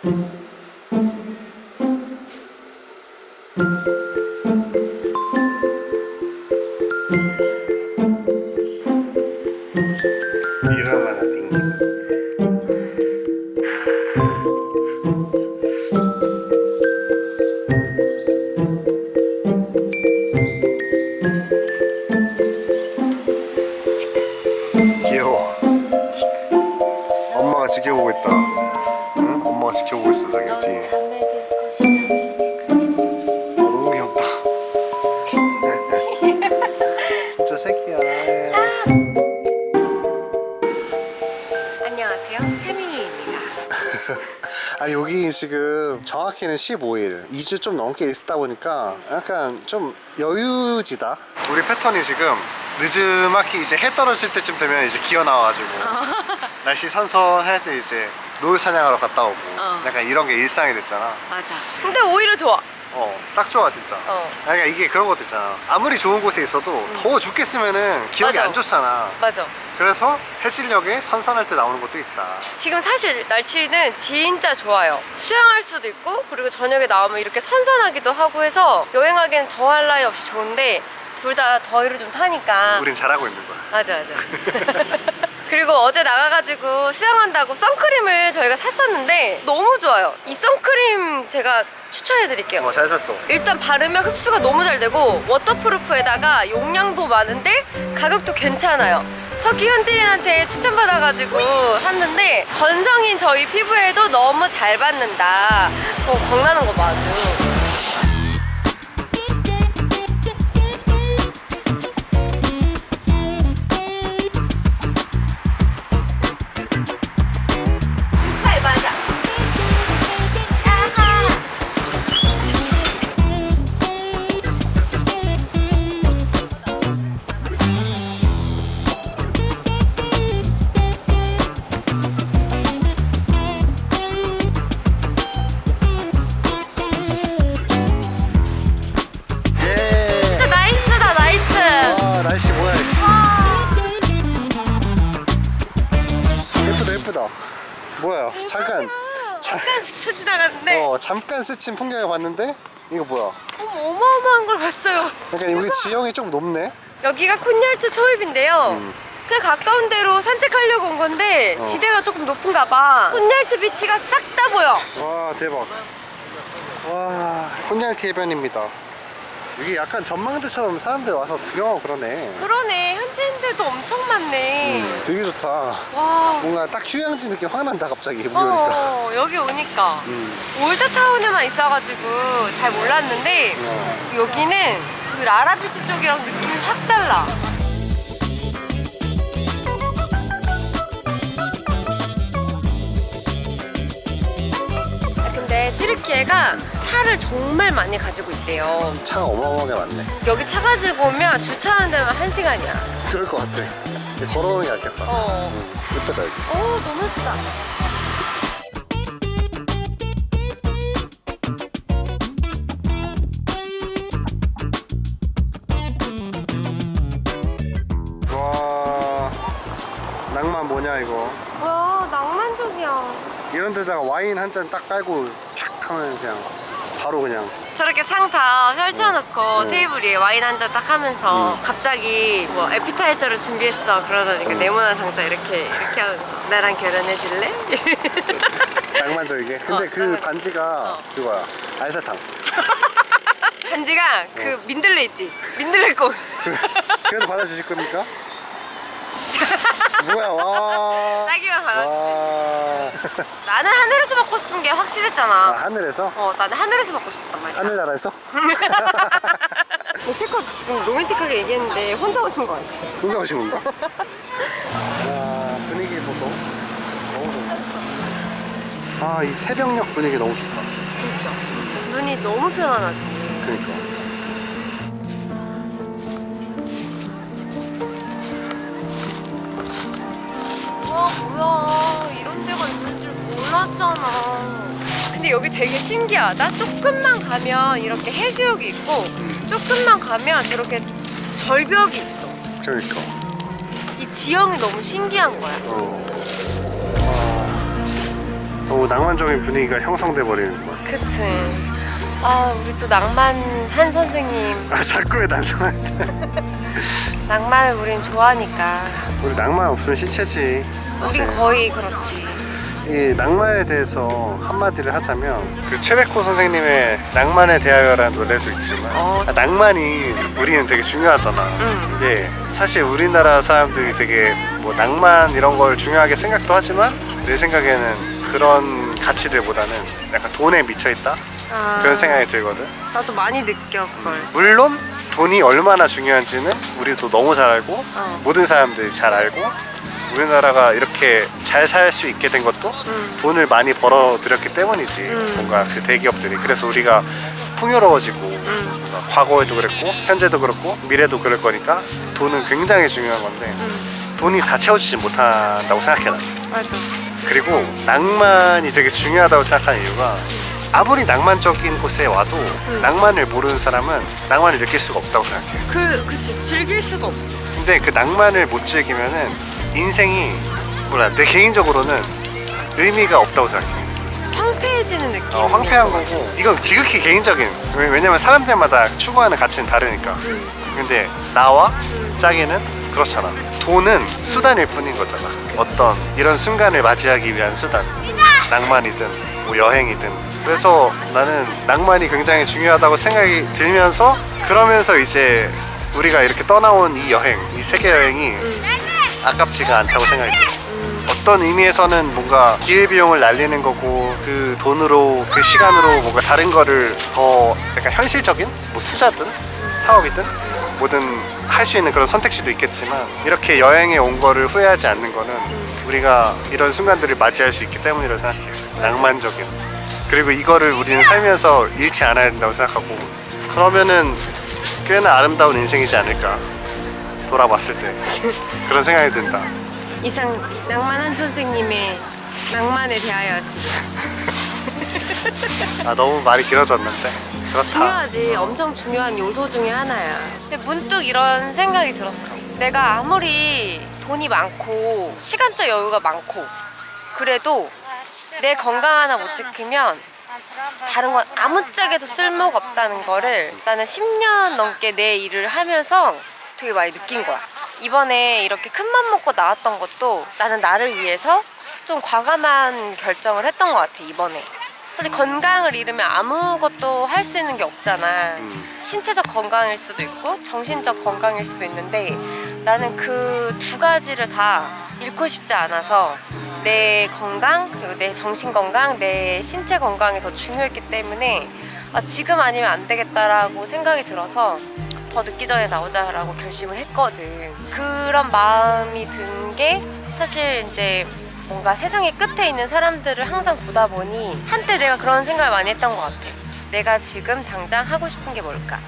이러면 안 귀여워. 엄마가 지켜보고 있다. 응? 엄마가 지켜보고 있어 자기 뒤에. 너무 귀엽다. 진짜 새끼야. 안녕하세요, 세민이입니다. 아니 여기 지금 정확히는 15일 2주 좀 넘게 있다 보니까 약간 좀 여유지다. 우리 패턴이 지금 늦음막히 이제 해 떨어질 때쯤 되면 이제 기어 나와가지고 날씨 선선할 때 이제 노을 사냥하러 갔다 오고 약간 이런 게 일상이 됐잖아. 맞아. 근데 오히려 좋아. 딱 좋아 진짜. 그러니까 이게 그런 것도 있잖아. 아무리 좋은 곳에 있어도 더워 죽겠으면은 기억이 맞아. 안 좋잖아. 맞아. 그래서 해질녘에 선선할 때 나오는 것도 있다. 지금 사실 날씨는 진짜 좋아요. 수영할 수도 있고, 그리고 저녁에 나오면 이렇게 선선하기도 하고 해서 여행하기엔 더할 나위 없이 좋은데 둘 다 더위를 좀 타니까. 우린 잘하고 있는 거야. 맞아. 그리고 어제 나가가지고 수영한다고 선크림을 저희가 샀었는데 너무 좋아요. 이 선크림 제가 추천해드릴게요. 잘 샀어. 일단 바르면 흡수가 너무 잘 되고 워터프루프에다가 용량도 많은데 가격도 괜찮아요. 터키 현지인한테 추천받아가지고 샀는데 건성인 저희 피부에도 너무 잘 받는다. 광나는 거 맞아. 날씨 뭐야? 예쁘다. 뭐야? 잠깐 스쳐 지나갔는데 잠깐 스친 풍경을 봤는데 이거 뭐야? 어마어마한 걸 봤어요. 그러니까 여기 지형이 좀 높네. 여기가 콘얄트 초입인데요. 그냥 가까운 데로 산책하려고 온 건데 지대가 조금 높은가 봐. 콘얄트 비치가 싹 다 보여. 와 대박. 와 콘얄트 해변입니다. 여기 약간 전망대처럼 사람들 와서 구경하고 그러네. 그러네. 현지인들도 엄청 많네. 되게 좋다. 와. 뭔가 딱 휴양지 느낌 확 난다 갑자기 여기 오니까. 여기 오니까 올드타운에만 있어가지고 잘 몰랐는데 여기는 그 라라비치 쪽이랑 느낌이 확 달라. 근데 튀르키예가 차를 정말 많이 가지고 있대요. 차가 어마어마하게 많네. 여기 차 가지고 오면 주차하는 데만 1시간이야. 그럴 것 같아. 걸어오는 게 낫겠다. 예쁘다 여기. 너무 예쁘다. 와 낭만 뭐냐 이거. 와, 낭만적이야. 이런 데다가 와인 한 잔 딱 깔고 탁 하면 그냥 바로 그냥. 저렇게 상 다 펼쳐놓고 테이블 위에 와인 한 잔 딱 하면서 갑자기 뭐 에피타이저로 준비했어 그러더니까 네모난 상자 이렇게 하면서 나랑 결혼해줄래? 낭만적이게. 근데 그 반지가 그거야. 알사탕. 반지가 그 민들레 있지? 민들레 꽃. 그래도 받아주실 겁니까? 뭐야 와. 딱이면 받아주지. 와. 나는 하늘에서 먹고 싶은 게 확실했잖아. 하늘에서? 나는 하늘에서 먹고 싶단 말이야. 하늘나라에서? 실컷 지금 로맨틱하게 얘기했는데 혼자 오신 거 같아. 혼자 오신 건가? 와 분위기 보소. 너무 좋다. 이 새벽녘 분위기 너무 좋다. 진짜 눈이 너무 편안하지. 그러니까. 와 뭐야, 이런 데가 있는 줄 몰랐잖아. 근데 여기 되게 신기하다. 조금만 가면 이렇게 해수욕이 있고 조금만 가면 저렇게 절벽이 있어. 그러니까. 이 지형이 너무 신기한 거야. 너무 낭만적인 분위기가 형성돼 버리는 것 같아. 그치. 아, 우리 또 낭만 한 선생님. 아 자꾸 왜 낭만? 낭만을 우린 좋아하니까. 우리 낭만 없으면 시체지. 사실. 우린 거의 그렇지. 이 낭만에 대해서 한마디를 하자면 그 최백호 선생님의 낭만에 대하여라는 노래도 있지만 낭만이 우리는 되게 중요하잖아. 근데 사실 우리나라 사람들이 되게 뭐 낭만 이런 걸 중요하게 생각도 하지만 내 생각에는 그런 가치들보다는 약간 돈에 미쳐있다? 그런 생각이 들거든. 나도 많이 느껴 그걸. 물론 돈이 얼마나 중요한지는 우리도 너무 잘 알고 모든 사람들이 잘 알고 우리나라가 이렇게 잘 살 수 있게 된 것도 돈을 많이 벌어들였기 때문이지. 뭔가 그 대기업들이. 그래서 우리가 풍요로워지고 뭔가 과거에도 그랬고 현재도 그렇고 미래도 그럴 거니까 돈은 굉장히 중요한 건데 돈이 다 채워주지 못한다고 생각해 나. 맞아. 그리고 낭만이 되게 중요하다고 생각하는 이유가 아무리 낭만적인 곳에 와도 낭만을 모르는 사람은 낭만을 느낄 수가 없다고 생각해. 그치. 즐길 수가 없어. 근데 그 낭만을 못 즐기면은 인생이 몰라 내 개인적으로는 의미가 없다고 생각해. 황폐해지는 느낌. 황폐한 거고 이건 지극히 개인적인. 왜냐면 사람들마다 추구하는 가치는 다르니까. 근데 나와 짝이는 그렇잖아. 돈은 수단일 뿐인 거잖아. 어떤 이런 순간을 맞이하기 위한 수단. 낭만이든 뭐 여행이든. 그래서 나는 낭만이 굉장히 중요하다고 생각이 들면서 그러면서 이제 우리가 이렇게 떠나온 이 여행, 이 세계 여행이 아깝지가 않다고 생각이 들어. 어떤 의미에서는 뭔가 기회비용을 날리는 거고 그 돈으로 그 시간으로 뭔가 다른 거를 더 약간 현실적인 뭐 투자든 사업이든 뭐든 할 수 있는 그런 선택지도 있겠지만 이렇게 여행에 온 거를 후회하지 않는 거는 우리가 이런 순간들을 맞이할 수 있기 때문이라고 생각해요. 낭만적인. 그리고 이거를 우리는 살면서 잃지 않아야 된다고 생각하고 그러면은 꽤나 아름다운 인생이지 않을까. 돌아봤을 때 그런 생각이 든다. 이상 낭만한 선생님의 낭만에 대하여였습니다. 아 너무 말이 길어졌는데 그렇다. 중요하지. 엄청 중요한 요소 중에 하나야. 근데 문득 이런 생각이 들었어. 내가 아무리 돈이 많고 시간적 여유가 많고 그래도 내 건강 하나 못 지키면 다른 건 아무짝에도 쓸모가 없다는 거를 나는 10년 넘게 내 일을 하면서 되게 많이 느낀 거야. 이번에 이렇게 큰맘 먹고 나왔던 것도 나는 나를 위해서 좀 과감한 결정을 했던 것 같아. 이번에 사실 건강을 잃으면 아무것도 할 수 있는 게 없잖아. 신체적 건강일 수도 있고 정신적 건강일 수도 있는데 나는 그 두 가지를 다 잃고 싶지 않아서 내 건강 그리고 내 정신 건강 내 신체 건강이 더 중요했기 때문에 지금 아니면 안 되겠다라고 생각이 들어서 더 늦기 전에 나오자라고 결심을 했거든. 그런 마음이 든 게 사실 이제 뭔가 세상의 끝에 있는 사람들을 항상 보다 보니 한때 내가 그런 생각을 많이 했던 것 같아. 내가 지금 당장 하고 싶은 게 뭘까?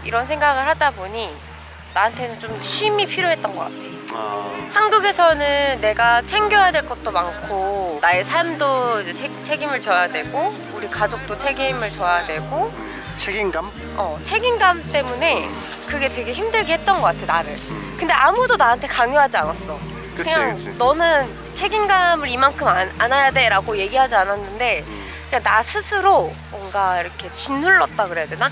이런 생각을 하다 보니 나한테는 좀 쉼이 필요했던 것 같아. 한국에서는 내가 챙겨야 될 것도 많고 나의 삶도 이제 책임을 져야 되고 우리 가족도 책임을 져야 되고 책임감? 책임감 때문에 그게 되게 힘들게 했던 것 같아 나를. 근데 아무도 나한테 강요하지 않았어. 그냥 그치. 너는 책임감을 이만큼 안아야 돼 라고 얘기하지 않았는데 그냥 나 스스로 뭔가 이렇게 짓눌렀다 그래야 되나?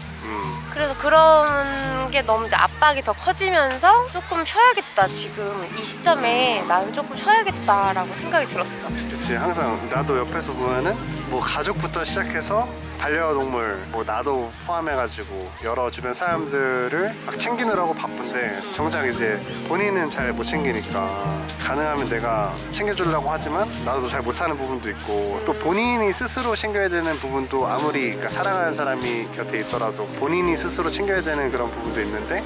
그래서 그런 게 너무 이제 압박이 더 커지면서 조금 쉬어야겠다. 지금 이 시점에 나는 조금 쉬어야겠다라고 생각이 들었어. 그치. 항상 나도 옆에서 보면은 뭐 가족부터 시작해서 반려동물 뭐 나도 포함해가지고 여러 주변 사람들을 막 챙기느라고 바쁜데 정작 이제 본인은 잘 못 챙기니까 가능하면 내가 챙겨주려고 하지만 나도 잘 못하는 부분도 있고 또 본인이 스스로 챙겨야 되는 부분도 아무리 그러니까 사랑하는 사람이 곁에 있더라도 본인이 스스로 챙겨야 되는 그런 부분도 있는데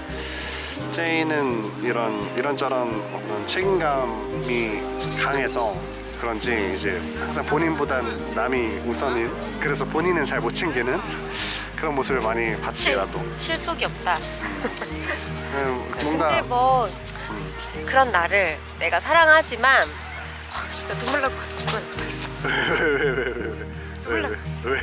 제이는 이런저런 어떤 책임감이 강해서 그런지 이제 항상 본인보단 남이 우선인 그래서 본인은 잘 못 챙기는 그런 모습을 많이 봤지 나도. 실속이 없다. 뭔가 근데 뭐 그런 나를 내가 사랑하지만 진짜 눈물 날 것 같아. 정말 못하겠어. 왜?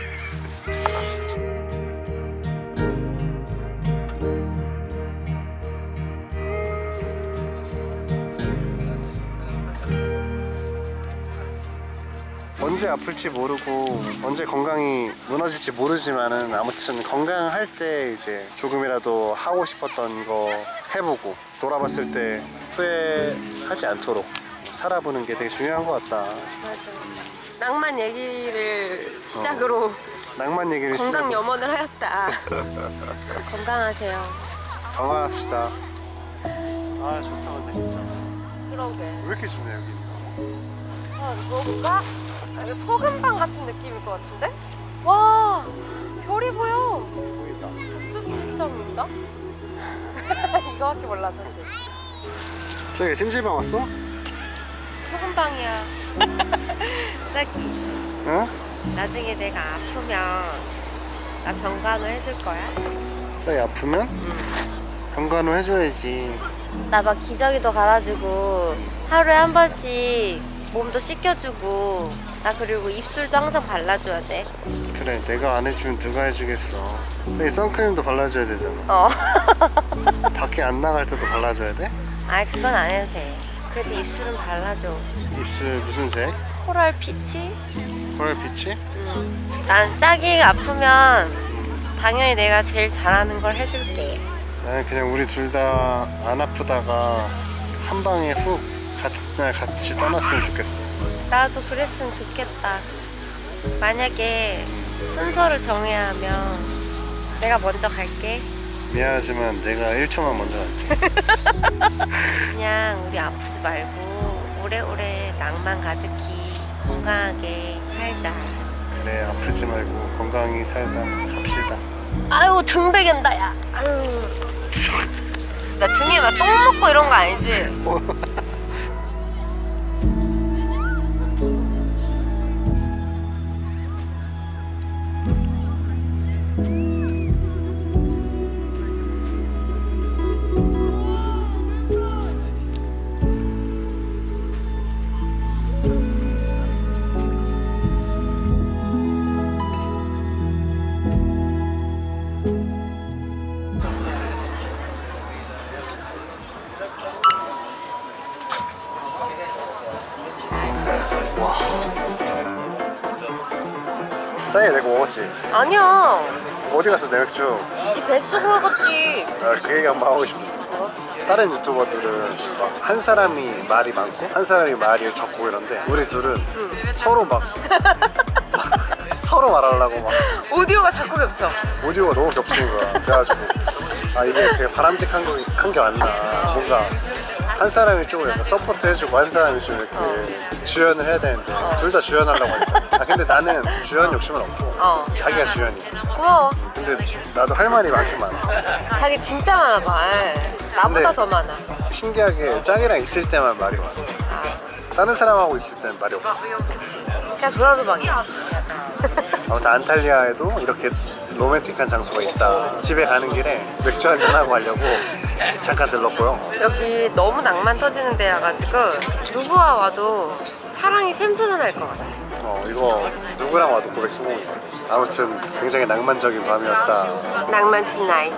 언제 아플지 모르고 언제 건강이 무너질지 모르지만은 아무튼 건강할 때 이제 조금이라도 하고 싶었던 거 해보고 돌아봤을 때 후회하지 않도록 살아보는 게 되게 중요한 것 같다. 맞아. 낭만 얘기를 시작으로 낭만 얘기를 건강 시작으로 염원을 하였다. 건강하세요. 건강합시다. 아 좋다 근데 진짜. 그러게. 왜 이렇게 좋네 여기. 뭔가 소금방 같은 느낌일 것 같은데? 와, 별이 보여. 보인다. 북두칠성인가? 이거밖에 몰라 사실. 저기 찜질방 왔어? 소금방이야. 자기, 응? 나중에 내가 아프면 나 병간호 해줄 거야? 저기 아프면? 병간호 해줘야지. 나 막 기저귀도 갈아주고 하루에 한 번씩 몸도 씻겨주고 나 그리고 입술도 항상 발라줘야 돼. 그래 내가 안 해주면 누가 해주겠어. 여기 선크림도 발라줘야 되잖아. 어. 밖에 안 나갈 때도 발라줘야 돼? 아 그건 안 해도 돼. 그래도 입술은 발라줘. 입술 무슨 색? 코랄 피치? 코랄 빛이? 난 짝이 아프면 당연히 내가 제일 잘하는 걸 해줄게. 나는 그냥 우리 둘 다 안 아프다가 한 방에 훅 같은 날 같이 떠났으면 좋겠어. 나도 그랬으면 좋겠다. 만약에 순서를 정해야 하면 내가 먼저 갈게. 미안하지만 내가 1초만 먼저 갈게. 그냥 우리 아프지 말고 오래오래 낭만 가득히 건강하게 살자. 그래 아프지 말고 건강히 살다 갑시다. 아유 등 베긴다 야. 아유. 나 등에 막 똥 묻고 이런 거 아니지? 짜이 내가 먹었지? 아니야. 어디 갔어 내 맥주? 네 뱃속으로 갔지. 그 얘기 한번 하고 싶어. 다른 유튜버들은 막 한 사람이 말이 많고 한 사람이 말이 적고 이런데 우리 둘은 서로 막 서로 말하려고 막 오디오가 자꾸 겹쳐. 오디오가 너무 겹치는 거야. 그래가지고 아 이게 되게 바람직한 게 맞나. 뭔가 한 사람이 좀 약간 서포트 해주고 한 사람이 좀 이렇게 주연을 해야 되는데 둘 다 주연하려고 하니까. 아 근데 나는 주연 욕심은 없고 자기가 주연이야. 고마워. 근데 나도 할 말이 많긴 많아. 자기 진짜 많아 말. 나보다 근데 더 많아. 신기하게 짱이랑 있을 때만 말이 많아. 다른 사람하고 있을 때는 말이 없어. 그치. 그냥 도라도방이야. 아무튼 안탈리아에도 이렇게 로맨틱한 장소가 있다. 집에 가는 길에 맥주 한잔 하고 가려고 잠깐 들렀고요. 여기 너무 낭만 터지는 데라 가지고 누구와 와도 사랑이 샘솟아날 것 같아. 이거 누구랑 와도 고백 성공이야. 아무튼 굉장히 낭만적인 밤이었다. 낭만 투나잇.